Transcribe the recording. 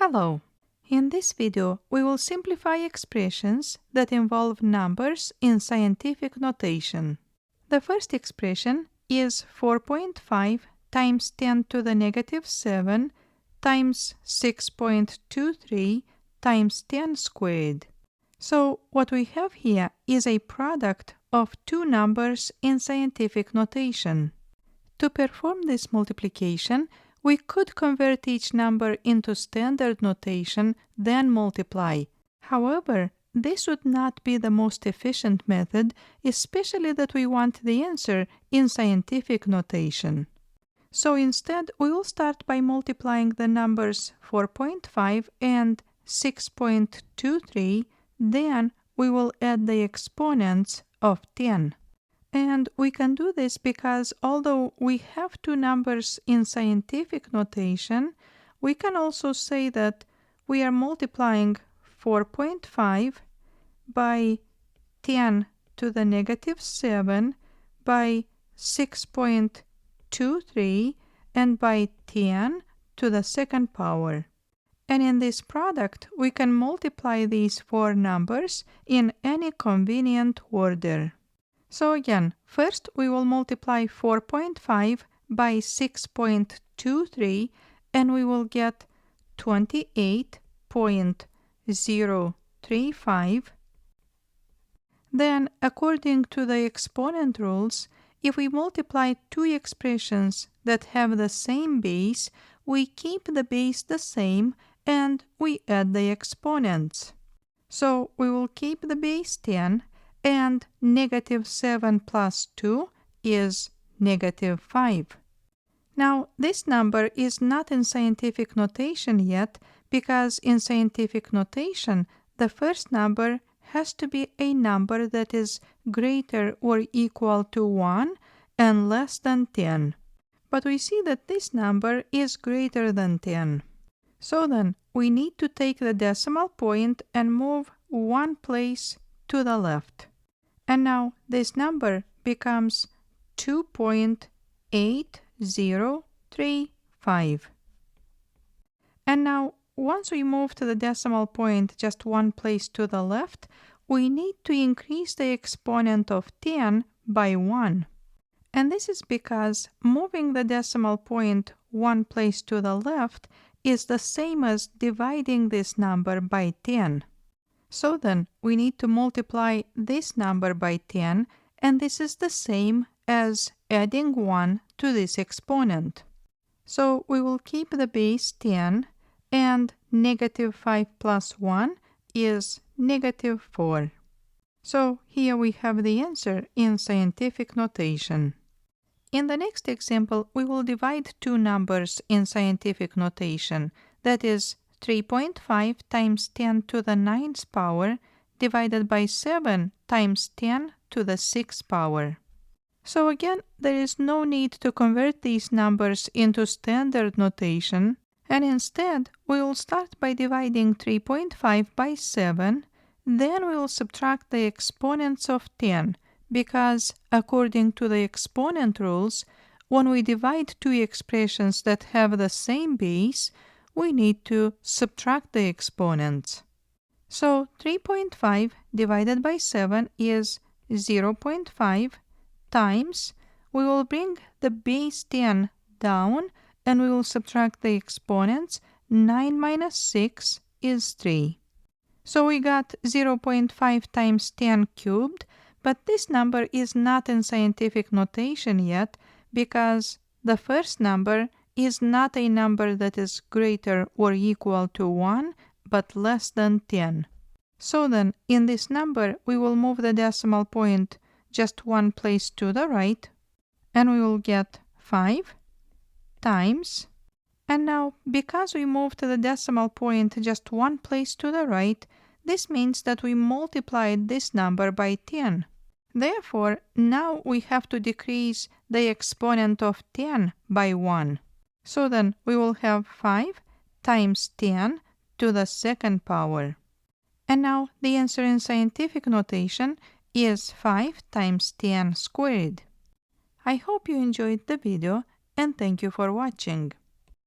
Hello! In this video, we will simplify expressions that involve numbers in scientific notation. The first expression is 4.5 times 10 to the negative 7 times 6.23 times 10 squared. So what we have here is a product of two numbers in scientific notation. To perform this multiplication, we could convert each number into standard notation, then multiply. However, this would not be the most efficient method, especially that we want the answer in scientific notation. So instead, we will start by multiplying the numbers 4.5 and 6.23, then we will add the exponents of 10. And we can do this because although we have two numbers in scientific notation, we can also say that we are multiplying 4.5 by 10 to the negative 7 by 6.23 and by 10 to the second power. And in this product, we can multiply these four numbers in any convenient order. So again, first we will multiply 4.5 by 6.23 and we will get 28.035. Then, according to the exponent rules, if we multiply two expressions that have the same base, we keep the base the same and we add the exponents. So we will keep the base 10 and negative 7 plus 2 is negative 5. Now, this number is not in scientific notation yet because in scientific notation, the first number has to be a number that is greater or equal to 1 and less than 10. But we see that this number is greater than 10. So then, we need to take the decimal point and move one place to the left. And now this number becomes 2.8035. And now once we move to the decimal point just one place to the left, we need to increase the exponent of 10 by 1. And this is because moving the decimal point one place to the left is the same as dividing this number by 10. So then, we need to multiply this number by 10, and this is the same as adding 1 to this exponent. So we will keep the base 10, and negative 5 plus 1 is negative 4. So here we have the answer in scientific notation. In the next example, we will divide two numbers in scientific notation, that is 3.5 times 10 to the 9th power divided by 7 times 10 to the 6th power. So again, there is no need to convert these numbers into standard notation, and instead we will start by dividing 3.5 by 7, then we will subtract the exponents of 10, because according to the exponent rules, when we divide two expressions that have the same base, we need to subtract the exponents. So 3.5 divided by 7 is 0.5 times, we will bring the base 10 down and we will subtract the exponents. 9 minus 6 is 3. So we got 0.5 times 10 cubed, but this number is not in scientific notation yet because the first number is not a number that is greater or equal to 1, but less than 10. So then, in this number, we will move the decimal point just one place to the right, and we will get 5 times. And now, because we moved the decimal point just one place to the right, this means that we multiplied this number by 10. Therefore, now we have to decrease the exponent of 10 by 1. So then we will have 5 times 10 to the 2nd power. And now the answer in scientific notation is 5 times 10 squared. I hope you enjoyed the video and thank you for watching.